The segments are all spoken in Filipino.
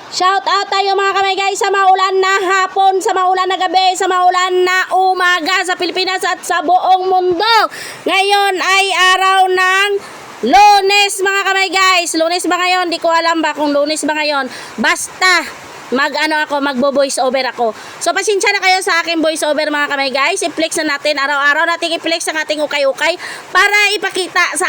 Shout out tayo mga kamay guys sa maulan na hapon, sa maulan na gabi, sa maulan na umaga sa Pilipinas at sa buong mundo. Ngayon ay araw ng Lunes mga kamay guys. Lunes ba ngayon? Di ko alam ba kung Lunes ba ngayon. Basta magbo-voice over ako. So pasensya na kayo sa aking voice over mga kamay guys. I-flex na natin araw-araw natin i-flex ang ating ukay-ukay para ipakita sa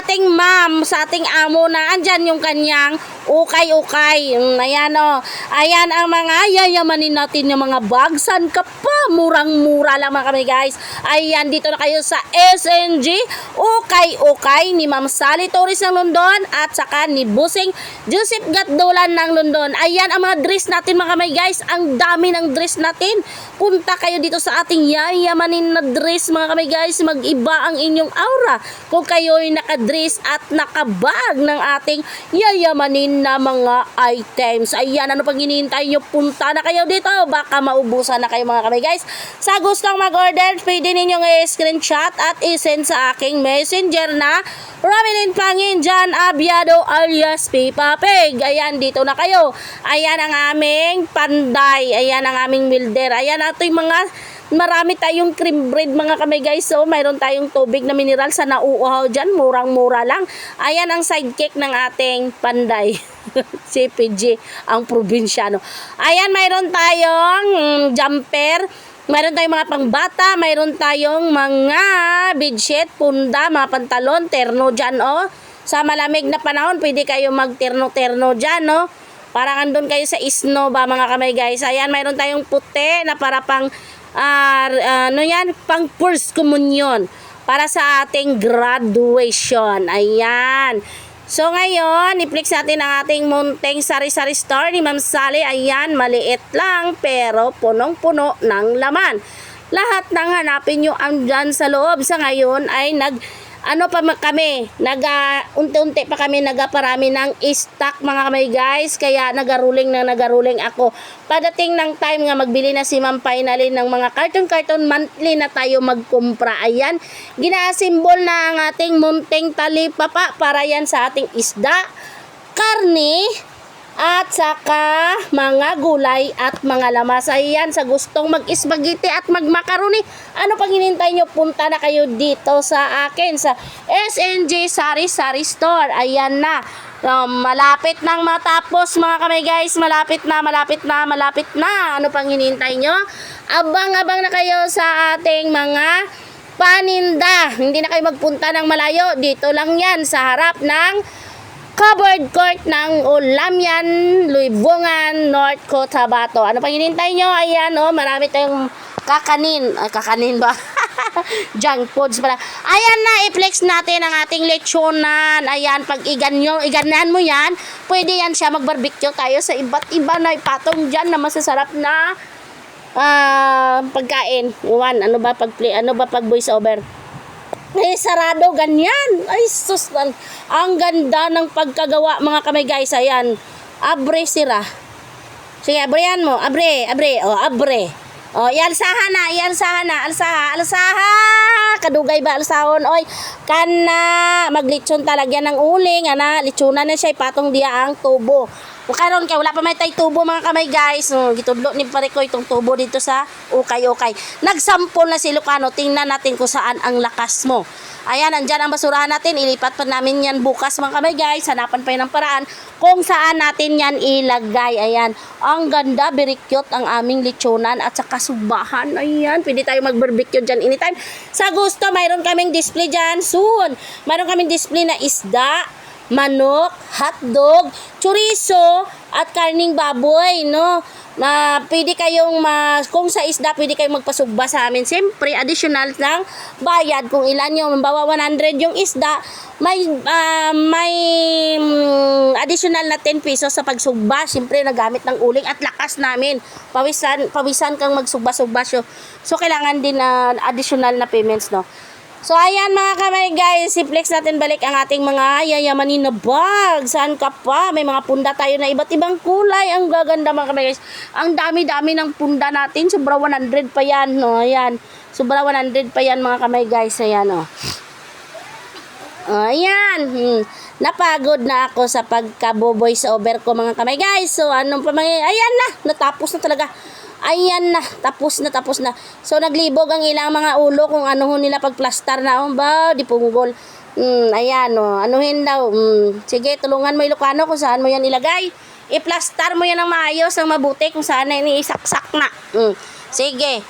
ating ma'am, sa ating amo na andyan yung kanyang ukay-ukay. Ayan o. Ayan ang mga yayamanin natin yung mga bag. San ka pa? Murang-mura lang mga kamay guys. Ayan, dito na kayo sa SNG ukay-ukay ni Ma'am Sally Torres ng London at saka ni Busing Joseph Gatdulan ng London. Ayan ang mga dress natin mga kamay guys. Ang dami ng dress natin. Punta kayo dito sa ating yayamanin na dress mga kamay guys. Mag-iba ang inyong aura kung kayo'y nakadress at nakabag ng ating yayamanin na mga items. Ayan, ano pang hinihintay nyo? Punta na kayo dito. Baka maubusan na kayo mga kamay guys. Sa gustong mag-order, pwede ninyong i-screenshot at i-send sa aking messenger na Romelyn Pangin Jan Abiado alias Pipa Peg. Ayan, dito na kayo. Ayan ang aming panday. Ayan ang aming milder. Ayan ito yung mga marami tayong cream bread mga kamay guys. So mayroon tayong tubig na mineral sa nauuhaw dyan. Murang-mura lang. Ayan ang sidekick ng ating panday. Si PG, ang probinsyano. Ayan, mayroon tayong jumper. Mayroon tayong mga pangbata, mayroon tayong mga bedsheet, punda, mga pantalon, terno dyan, oh. Sa malamig na panahon, pwede kayo mag-terno-terno dyan, oh. Parang andun kayo sa snow ba, mga kamay guys. Ayan, mayroon tayong puti na para pang, pang first communion. Para sa ating graduation. Ayan. So ngayon, i-flex natin ang ating munting sari-sari store ni Ma'am Sally. Ayan, maliit lang pero punong-puno ng laman. Lahat ng hanapin nyo andyan sa loob. Sa ngayon ay unti-unti pa kami nagaparami ng stock mga kamay guys. Kaya nagaruling ako. Padating ng time nga magbili na si Ma'am finally ng mga carton monthly na tayo magkumpra. Ayan, ginasimbol na ang ating munting talipapa para yan sa ating isda, karne, at saka mga gulay at mga lamas. Ayan, sa gustong mag-spaghetti at mag-macaroni, ano pang hinintay nyo? Punta na kayo dito sa akin sa SNG Sari-Sari Store. Ayan na. Malapit nang matapos mga kamay guys. Malapit na. Ano pang hinintay nyo? Abang-abang na kayo sa ating mga paninda. Hindi na kayo magpunta ng malayo. Dito lang yan sa harap ng covered court ng Ulamyan, Luibungan, North Cotabato. Ano pang hinintay nyo? Ayan, oh, marami tayong kakanin. Ay, kakanin ba? Junk foods pala. Ayan na, i-flex natin ang ating lechonan. Ayan, pag iganan mo yan, pwede yan siya mag-barbecue tayo sa iba't iba na ipatong dyan na masasarap na pagkain. Iwan, ano ba pag voice over? Sarado ganyan. Ay sus, ang ganda ng pagkagawa mga kamay guys. Ayan, abre sira. Sige, abrehan mo. Abre. Oh, abre. Oh, alsaha. Kadugay ba alsahon? Oy, kana maglitson talagyan ng uling, ana, litsunan na siya ipatong diya ang tubo. Karon kay wala pa may tay tubo mga kamay guys. Gitudlo ni pare ko itong tubo dito sa ukay-ukay. Nagsample na si Lucano. Tingnan natin kung saan ang lakas mo. Ayan, andyan ang basurahan natin. Ilipat pa namin yan bukas mga kamay guys. Hanapan pa yun ng paraan kung saan natin yan ilagay. Ayan, ang ganda, very cute ang aming lechonan at saka subahan. Ayan, pwede tayo mag-barbecue dyan anytime. Sa gusto, mayroon kaming display dyan soon. Mayroon kaming display na isda, manok, hotdog, chorizo, at karning baboy, no? Na pwede kayong kung sa isda, pwede kayong magpasugba sa amin. Siyempre, additional ng bayad kung ilan yung, bawa 100 yung isda, may additional na 10 pesos sa pagsugba. Siyempre, nagamit ng uling at lakas namin. Pawisan kang magsugba-sugba. So, kailangan din na additional na payments, no? So ayan mga kamay guys, i-flex natin balik ang ating mga yayamanin na bag. Saan ka pa? May mga punda tayo na iba't ibang kulay. Ang gaganda mga kamay guys. Ang dami-dami ng punda natin. Sobra 100 pa yan. No? Ayan. Sobra 100 pa yan mga kamay guys. Ayan o. Ayan. Napagod na ako sa pagka-voice over ko mga kamay guys. So anong pa ayan na, natapos na talaga. Ayan na, tapos na. So naglibog ang ilang mga ulo kung ano nila pagplastar na. Ba, di punggol. Ayan anuhin daw. Sige, tulungan mo Ilocano kung saan mo yan ilagay. I-plastar mo yan ng maayos, ng mabuti kung saan na iniisaksak na. Sige.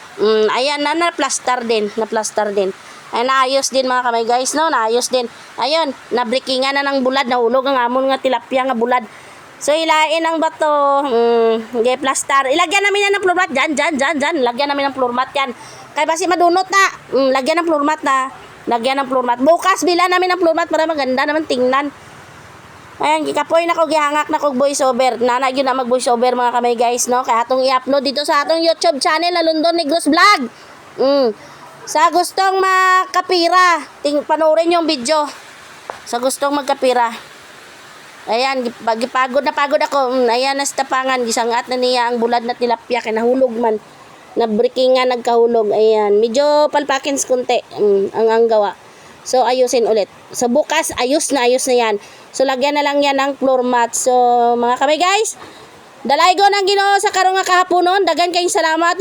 Ayan na, naplastar din. Ay, naayos din mga kamay guys, no? Naayos din. Ayun, nabrikingan na ng bulad, nahulog ang amon nga tilapia nga bulad. So, ilain ang bato. Okay, plastar. Ilagyan namin yan ng floor mat. Dyan. Lagyan namin ng floor mat yan. Kaya basi madunot na. Lagyan ng floor mat na. Lagyan ng floor mat. Bukas, bila namin ng floor mat para maganda naman tingnan. Ayan, gikapoy na ko, gihangak na ko voice over. Nana, yun na mag voice over mga kamay guys, no? Kaya atong i-upload dito sa atong YouTube channel na London Negros Vlog. Sa gustong makapira, panoorin yung video. Sa gustong magkapira. Ayan, pagod ako. Ayan, nasa tapangan, gisangat na niya ang bulad na tilapia, kinahulog man. Nabrikingan, nagkahulog. Ayan, medyo palpakins kunti ang gawa. So, ayusin ulit. So, bukas, ayos na yan. So, lagyan na lang yan ng floor mat. So, mga kamay guys, dalaygo ng Ginoo sa karong nga kahaponon. Dagan kayong salamat.